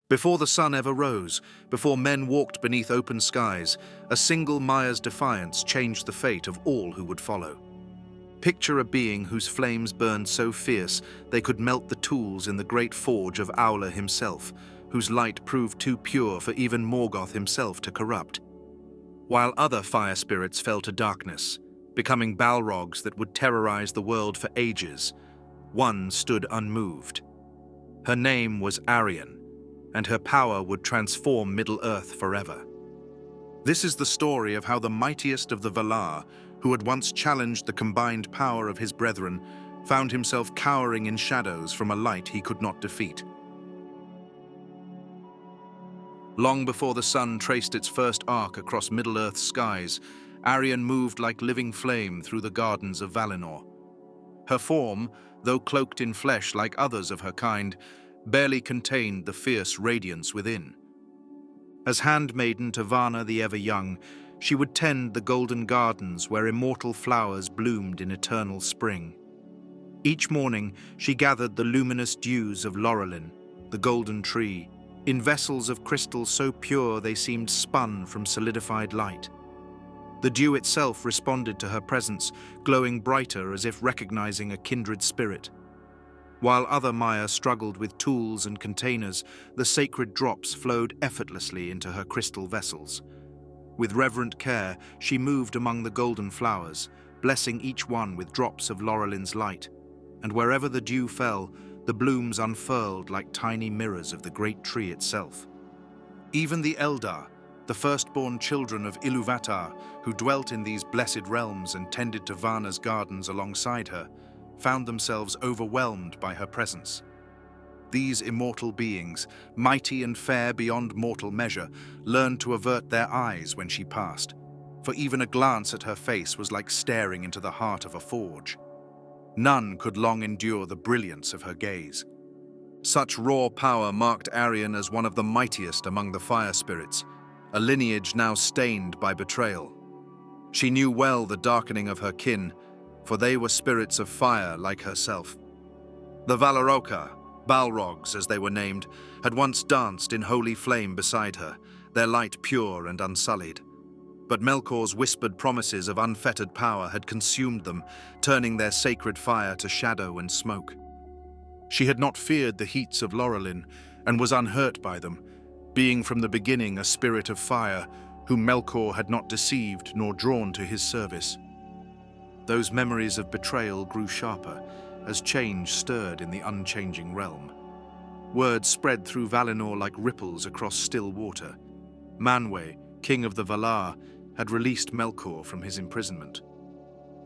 Before the sun ever rose, before men walked beneath open skies, a single Maya's defiance changed the fate of all who would follow. Picture a being whose flames burned so fierce they could melt the tools in the great forge of Aula himself, whose light proved too pure for even Morgoth himself to corrupt. While other fire spirits fell to darkness, becoming Balrogs that would terrorize the world for ages, one stood unmoved. Her name was Arien, and her power would transform Middle-earth forever. This is the story of how the mightiest of the Valar, who had once challenged the combined power of his brethren, found himself cowering in shadows from a light he could not defeat. Long before the sun traced its first arc across Middle-earth's skies, Arien moved like living flame through the gardens of Valinor. Her form, though cloaked in flesh like others of her kind, barely contained the fierce radiance within. As handmaiden to Vana the Ever-Young, she would tend the golden gardens where immortal flowers bloomed in eternal spring. Each morning she gathered the luminous dews of Laurelin, the golden tree, in vessels of crystal so pure they seemed spun from solidified light. The dew itself responded to her presence, glowing brighter as if recognizing a kindred spirit. While other Maya struggled with tools and containers, the sacred drops flowed effortlessly into her crystal vessels. With reverent care, she moved among the golden flowers, blessing each one with drops of Laurelin's light, and wherever the dew fell, the blooms unfurled like tiny mirrors of the great tree itself. Even the Eldar, the firstborn children of Ilúvatar, who dwelt in these blessed realms and tended to Vana's gardens alongside her, found themselves overwhelmed by her presence. These immortal beings, mighty and fair beyond mortal measure, learned to avert their eyes when she passed, for even a glance at her face was like staring into the heart of a forge. None could long endure the brilliance of her gaze. Such raw power marked Arien as one of the mightiest among the fire spirits, a lineage now stained by betrayal. She knew well the darkening of her kin, for they were spirits of fire like herself. The Valeroka, Balrogs as they were named, had once danced in holy flame beside her, their light pure and unsullied. But Melkor's whispered promises of unfettered power had consumed them, turning their sacred fire to shadow and smoke. She had not feared the heats of Laurelin and was unhurt by them, being from the beginning a spirit of fire, whom Melkor had not deceived nor drawn to his service. Those memories of betrayal grew sharper, as change stirred in the unchanging realm. Word spread through Valinor like ripples across still water. Manwë, king of the Valar, had released Melkor from his imprisonment.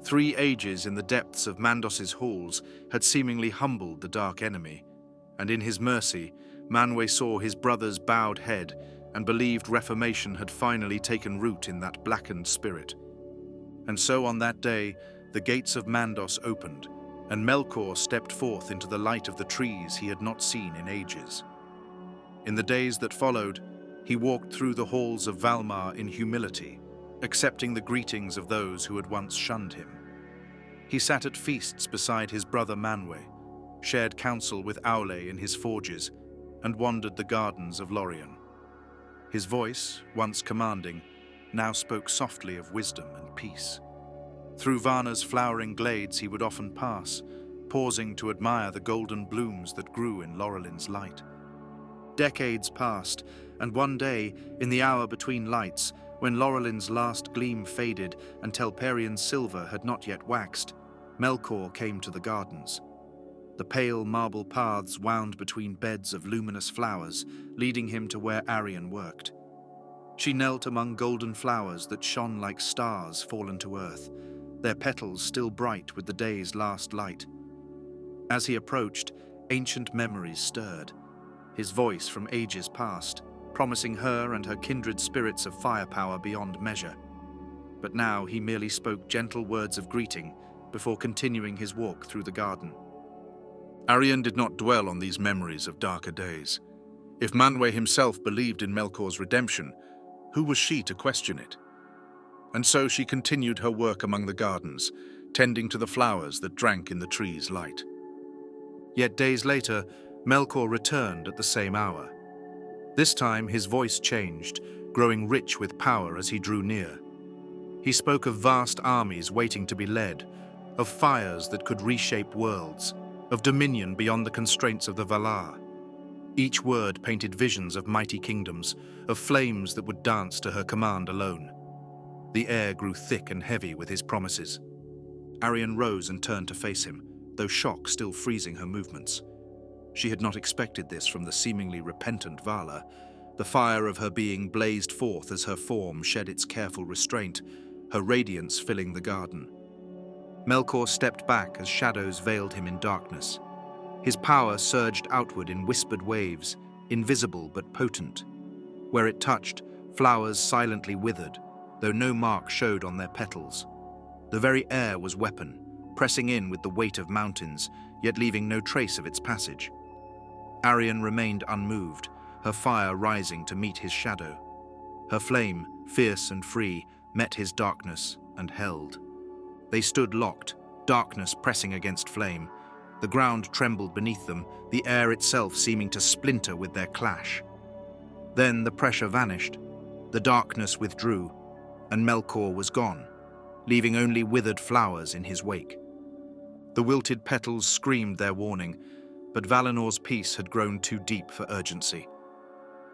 3 ages in the depths of Mandos's halls had seemingly humbled the dark enemy, and in his mercy, Manwë saw his brother's bowed head and believed reformation had finally taken root in that blackened spirit. And so on that day, the gates of Mandos opened, and Melkor stepped forth into the light of the trees he had not seen in ages. In the days that followed, he walked through the halls of Valmar in humility, accepting the greetings of those who had once shunned him. He sat at feasts beside his brother Manwë, shared counsel with Aule in his forges, and wandered the gardens of Lorien. His voice, once commanding, now spoke softly of wisdom and peace. Through Vana's flowering glades he would often pass, pausing to admire the golden blooms that grew in Laurelin's light. Decades passed, and one day, in the hour between lights, when Laurelin's last gleam faded and Telperian's silver had not yet waxed, Melkor came to the gardens. The pale marble paths wound between beds of luminous flowers, leading him to where Arien worked. She knelt among golden flowers that shone like stars fallen to earth, their petals still bright with the day's last light. As he approached, ancient memories stirred, his voice from ages past, promising her and her kindred spirits of firepower beyond measure. But now he merely spoke gentle words of greeting before continuing his walk through the garden. Arien did not dwell on these memories of darker days. If Manwë himself believed in Melkor's redemption, who was she to question it? And so she continued her work among the gardens, tending to the flowers that drank in the tree's light. Yet days later, Melkor returned at the same hour. This time his voice changed, growing rich with power as he drew near. He spoke of vast armies waiting to be led, of fires that could reshape worlds, of dominion beyond the constraints of the Valar. Each word painted visions of mighty kingdoms, of flames that would dance to her command alone. The air grew thick and heavy with his promises. Arien rose and turned to face him, though shock still freezing her movements. She had not expected this from the seemingly repentant Vala. The fire of her being blazed forth as her form shed its careful restraint, her radiance filling the garden. Melkor stepped back as shadows veiled him in darkness. His power surged outward in whispered waves, invisible but potent. Where it touched, flowers silently withered, though no mark showed on their petals. The very air was weapon, pressing in with the weight of mountains, yet leaving no trace of its passage. Arien remained unmoved, her fire rising to meet his shadow. Her flame, fierce and free, met his darkness and held. They stood locked, darkness pressing against flame. The ground trembled beneath them, the air itself seeming to splinter with their clash. Then the pressure vanished, the darkness withdrew, and Melkor was gone, leaving only withered flowers in his wake. The wilted petals screamed their warning, but Valinor's peace had grown too deep for urgency.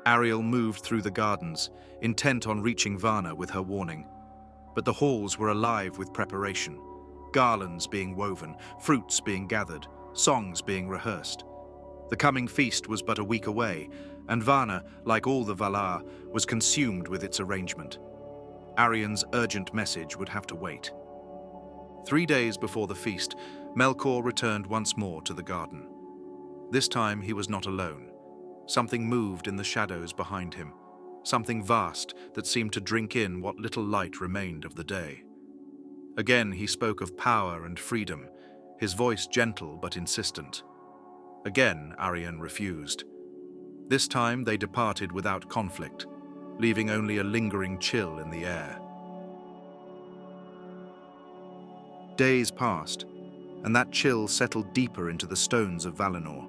Ariel moved through the gardens, intent on reaching Varna with her warning. But the halls were alive with preparation, garlands being woven, fruits being gathered, songs being rehearsed. The coming feast was but a week away, and Varna, like all the Valar, was consumed with its arrangement. Arien's urgent message would have to wait. 3 days before the feast, Melkor returned once more to the garden. This time he was not alone. Something moved in the shadows behind him, something vast that seemed to drink in what little light remained of the day. Again he spoke of power and freedom, his voice gentle but insistent. Again Arien refused. This time they departed without conflict, leaving only a lingering chill in the air. Days passed, and that chill settled deeper into the stones of Valinor.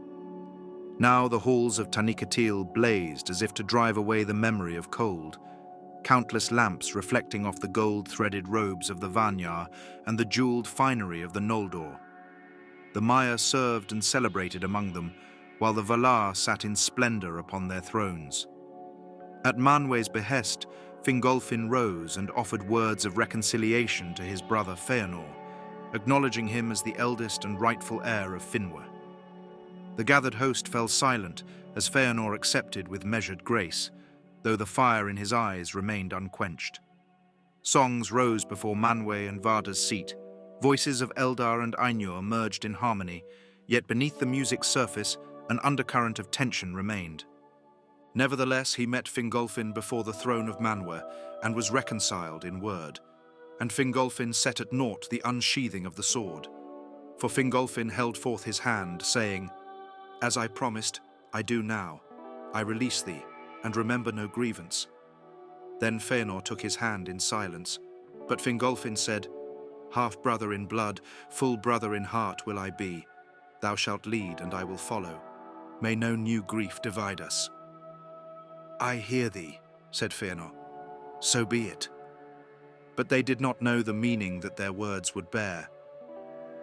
Now the halls of Taniqatil blazed as if to drive away the memory of cold, countless lamps reflecting off the gold-threaded robes of the Vanyar and the jeweled finery of the Noldor. The Maya served and celebrated among them, while the Valar sat in splendor upon their thrones. At Manwë's behest, Fingolfin rose and offered words of reconciliation to his brother Feanor, acknowledging him as the eldest and rightful heir of Finwë. The gathered host fell silent as Feanor accepted with measured grace, though the fire in his eyes remained unquenched. Songs rose before Manwë and Varda's seat. Voices of Eldar and Ainur merged in harmony, yet beneath the music's surface, an undercurrent of tension remained. Nevertheless, he met Fingolfin before the throne of Manwë and was reconciled in word, and Fingolfin set at naught the unsheathing of the sword. For Fingolfin held forth his hand, saying, "As I promised, I do now. I release thee, and remember no grievance." Then Feanor took his hand in silence, but Fingolfin said, "Half-brother in blood, full brother in heart will I be. Thou shalt lead, and I will follow. May no new grief divide us." "I hear thee," said Feanor. "So be it." But they did not know the meaning that their words would bear.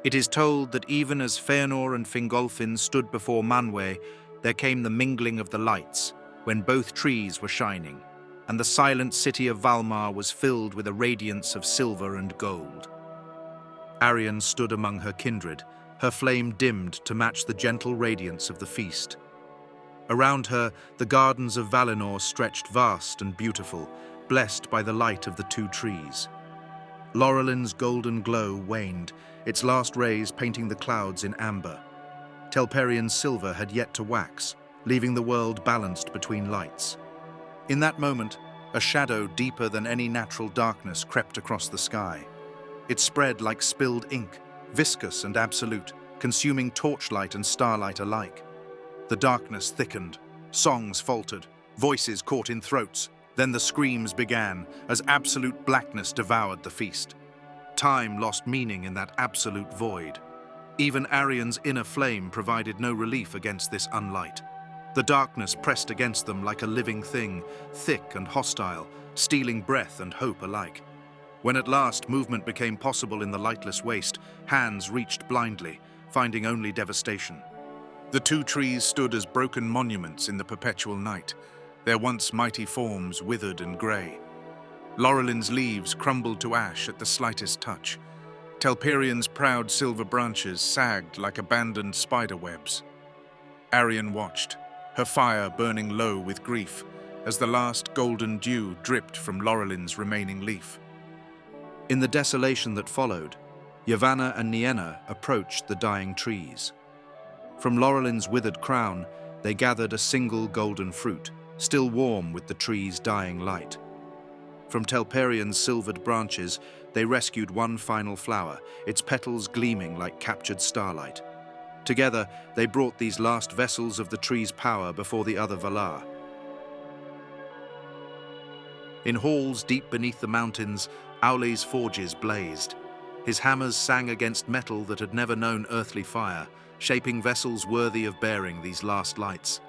It is told that even as Feanor and Fingolfin stood before Manwë, there came the mingling of the lights, when both trees were shining, and the silent city of Valmar was filled with a radiance of silver and gold. Arien stood among her kindred, her flame dimmed to match the gentle radiance of the feast. Around her, the gardens of Valinor stretched vast and beautiful, blessed by the light of the two trees. Laurelin's golden glow waned, its last rays painting the clouds in amber. Telperian's silver had yet to wax, leaving the world balanced between lights. In that moment, a shadow deeper than any natural darkness crept across the sky. It spread like spilled ink, viscous and absolute, consuming torchlight and starlight alike. The darkness thickened, songs faltered, voices caught in throats. Then the screams began, as absolute blackness devoured the feast. Time lost meaning in that absolute void. Even Arien's inner flame provided no relief against this unlight. The darkness pressed against them like a living thing, thick and hostile, stealing breath and hope alike. When at last movement became possible in the lightless waste, hands reached blindly, finding only devastation. The two trees stood as broken monuments in the perpetual night, their once mighty forms withered and grey. Laurelin's leaves crumbled to ash at the slightest touch. Telperian's proud silver branches sagged like abandoned spider webs. Arien watched, her fire burning low with grief, as the last golden dew dripped from Laurelin's remaining leaf. In the desolation that followed, Yavanna and Nienna approached the dying trees. From Laurelin's withered crown, they gathered a single golden fruit, still warm with the tree's dying light. From Telperian's silvered branches, they rescued one final flower, its petals gleaming like captured starlight. Together, they brought these last vessels of the tree's power before the other Valar. In halls deep beneath the mountains, Aule's forges blazed. His hammers sang against metal that had never known earthly fire, shaping vessels worthy of bearing these last lights.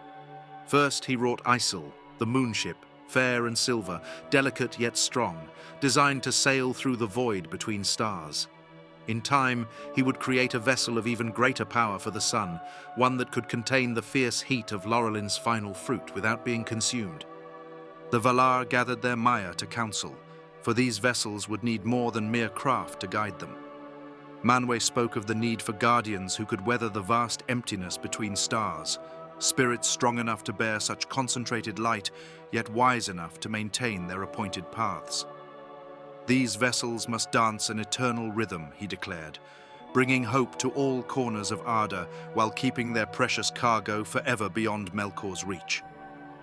First he wrought Isel, the moonship, fair and silver, delicate yet strong, designed to sail through the void between stars. In time, he would create a vessel of even greater power for the sun, one that could contain the fierce heat of Laurelin's final fruit without being consumed. The Valar gathered their Maya to council, for these vessels would need more than mere craft to guide them. Manwë spoke of the need for guardians who could weather the vast emptiness between stars, spirits strong enough to bear such concentrated light, yet wise enough to maintain their appointed paths. These vessels must dance an eternal rhythm, he declared, bringing hope to all corners of Arda while keeping their precious cargo forever beyond Melkor's reach.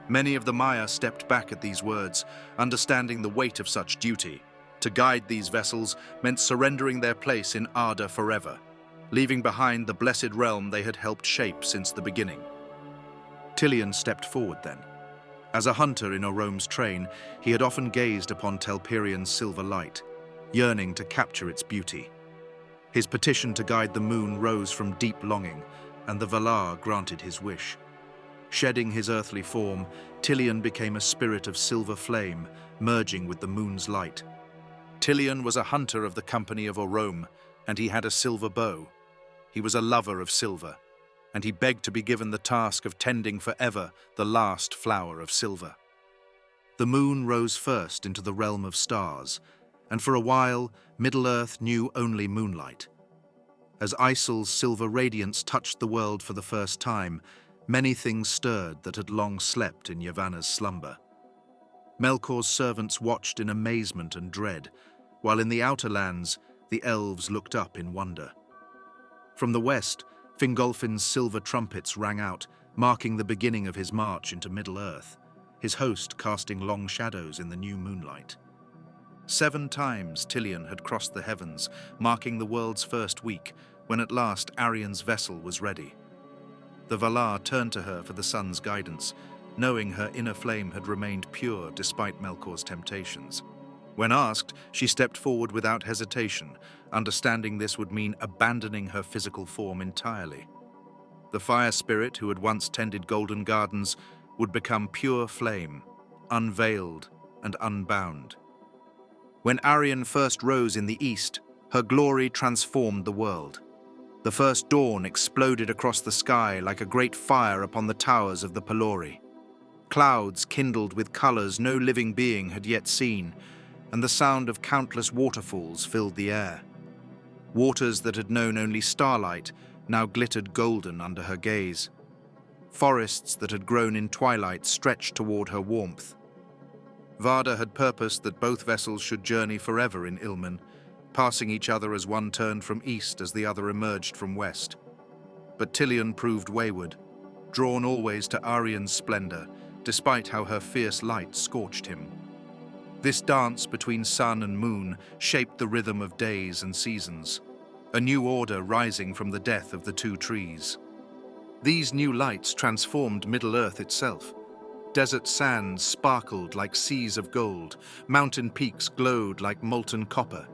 Many of the Maya stepped back at these words, understanding the weight of such duty. To guide these vessels meant surrendering their place in Arda forever, leaving behind the blessed realm they had helped shape since the beginning. Tillan stepped forward then. As a hunter in Orome's train, he had often gazed upon Telperian's silver light, yearning to capture its beauty. His petition to guide the moon rose from deep longing, and the Valar granted his wish. Shedding his earthly form, Tillan became a spirit of silver flame, merging with the moon's light. Tillan was a hunter of the company of Orome, and he had a silver bow. He was a lover of silver, and he begged to be given the task of tending forever the last flower of silver. The moon rose first into the realm of stars, and for a while Middle-earth knew only moonlight. As Isil's silver radiance touched the world for the first time, many things stirred that had long slept in Yavanna's slumber. Melkor's servants watched in amazement and dread, while in the outer lands the elves looked up in wonder. From the west, Fingolfin's silver trumpets rang out, marking the beginning of his march into Middle-earth, his host casting long shadows in the new moonlight. 7 times Tillan had crossed the heavens, marking the world's first week, when at last Arien's vessel was ready. The Valar turned to her for the sun's guidance, knowing her inner flame had remained pure despite Melkor's temptations. When asked, she stepped forward without hesitation, understanding this would mean abandoning her physical form entirely. The fire spirit who had once tended golden gardens would become pure flame, unveiled and unbound. When Arien first rose in the east, her glory transformed the world. The first dawn exploded across the sky like a great fire upon the towers of the Pelori. Clouds kindled with colors no living being had yet seen, and the sound of countless waterfalls filled the air. Waters that had known only starlight now glittered golden under her gaze. Forests that had grown in twilight stretched toward her warmth. Vardar had purposed that both vessels should journey forever in Ilmen, passing each other as one turned from east as the other emerged from west. But Tillan proved wayward, drawn always to Arien's splendor, despite how her fierce light scorched him. This dance between sun and moon shaped the rhythm of days and seasons, a new order rising from the death of the two trees. These new lights transformed Middle-earth itself. Desert sands sparkled like seas of gold, mountain peaks glowed like molten copper.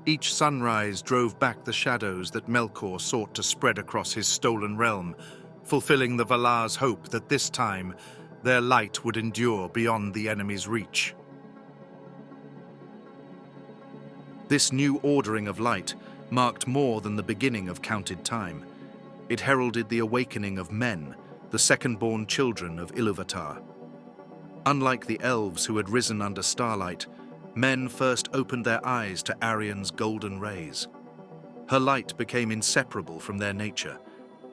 Each sunrise drove back the shadows that Melkor sought to spread across his stolen realm, fulfilling the Valar's hope that this time their light would endure beyond the enemy's reach. This new ordering of light marked more than the beginning of counted time. It heralded the awakening of men, the second-born children of Ilúvatar. Unlike the elves who had risen under starlight, men first opened their eyes to Arien's golden rays. Her light became inseparable from their nature,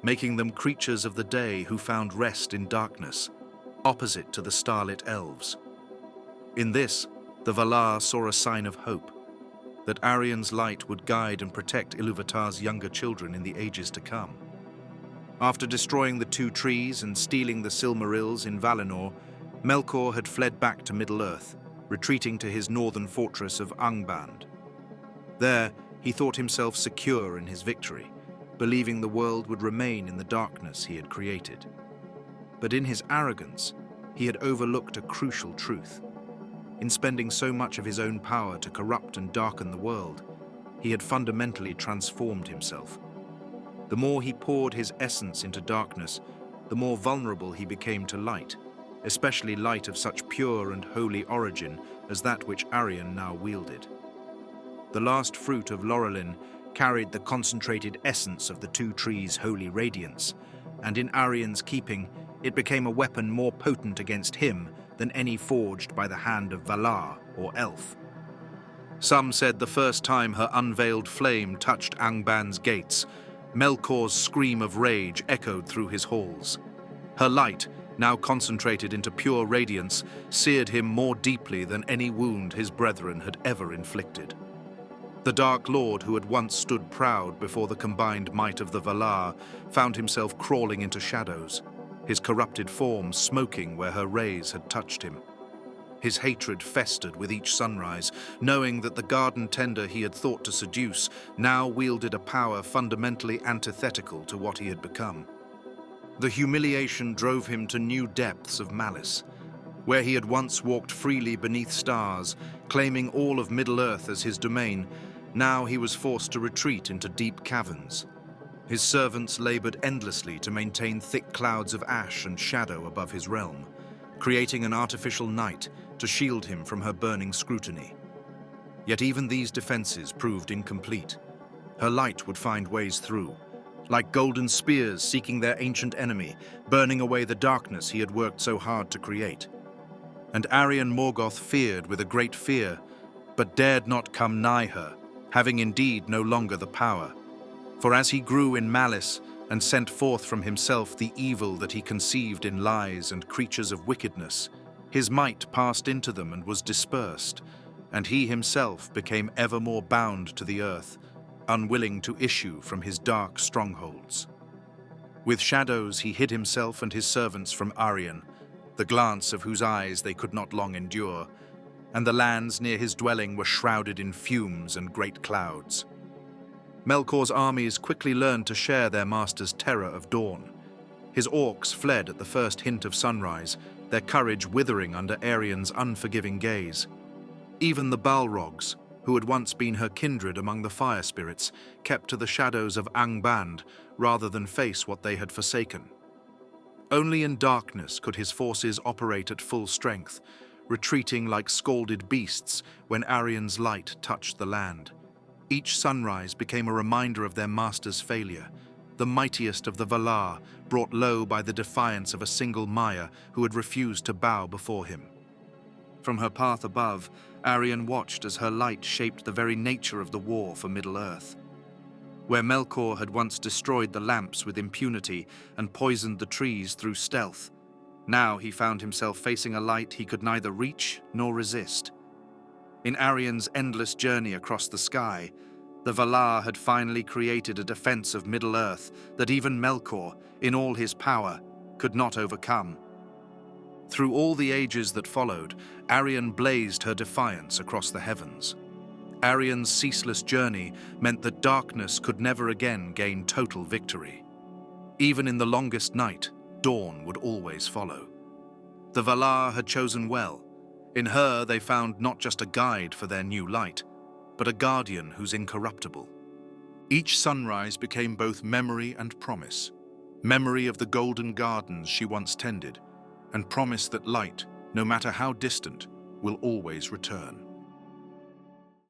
making them creatures of the day who found rest in darkness, opposite to the starlit elves. In this, the Valar saw a sign of hope, that Arien's light would guide and protect Ilúvatar's younger children in the ages to come. After destroying the two trees and stealing the Silmarils in Valinor, Melkor had fled back to Middle-earth, retreating to his northern fortress of Angband. There, he thought himself secure in his victory, believing the world would remain in the darkness he had created. But in his arrogance, he had overlooked a crucial truth. In spending so much of his own power to corrupt and darken the world, he had fundamentally transformed himself. The more he poured his essence into darkness, the more vulnerable he became to light, especially light of such pure and holy origin as that which Arien now wielded. The last fruit of Lorelin carried the concentrated essence of the two trees' holy radiance, and in Arien's keeping, it became a weapon more potent against him than any forged by the hand of Valar or elf. Some said the first time her unveiled flame touched Angband's gates, Melkor's scream of rage echoed through his halls. Her light, now concentrated into pure radiance, seared him more deeply than any wound his brethren had ever inflicted. The Dark Lord, who had once stood proud before the combined might of the Valar, found himself crawling into shadows, his corrupted form smoking where her rays had touched him. His hatred festered with each sunrise, knowing that the garden tender he had thought to seduce now wielded a power fundamentally antithetical to what he had become. The humiliation drove him to new depths of malice. Where he had once walked freely beneath stars, claiming all of Middle-earth as his domain, now he was forced to retreat into deep caverns. His servants labored endlessly to maintain thick clouds of ash and shadow above his realm, creating an artificial night to shield him from her burning scrutiny. Yet even these defenses proved incomplete. Her light would find ways through, like golden spears seeking their ancient enemy, burning away the darkness he had worked so hard to create. And Arien Morgoth feared with a great fear, but dared not come nigh her, having indeed no longer the power. For as he grew in malice and sent forth from himself the evil that he conceived in lies and creatures of wickedness, his might passed into them and was dispersed, and he himself became ever more bound to the earth, unwilling to issue from his dark strongholds. With shadows he hid himself and his servants from Arien, the glance of whose eyes they could not long endure, and the lands near his dwelling were shrouded in fumes and great clouds. Melkor's armies quickly learned to share their master's terror of dawn. His orcs fled at the first hint of sunrise, their courage withering under Arien's unforgiving gaze. Even the Balrogs, who had once been her kindred among the fire spirits, kept to the shadows of Angband rather than face what they had forsaken. Only in darkness could his forces operate at full strength, retreating like scalded beasts when Arien's light touched the land. Each sunrise became a reminder of their master's failure, the mightiest of the Valar, brought low by the defiance of a single Maya who had refused to bow before him. From her path above, Arien watched as her light shaped the very nature of the war for Middle-earth. Where Melkor had once destroyed the lamps with impunity and poisoned the trees through stealth, now he found himself facing a light he could neither reach nor resist. In Arien's endless journey across the sky, the Valar had finally created a defense of Middle-earth that even Melkor, in all his power, could not overcome. Through all the ages that followed, Arien blazed her defiance across the heavens. Arien's ceaseless journey meant that darkness could never again gain total victory. Even in the longest night, dawn would always follow. The Valar had chosen well. In her they found not just a guide for their new light, but a guardian who's incorruptible. Each sunrise became both memory and promise, memory of the golden gardens she once tended, and promise that light, no matter how distant, will always return.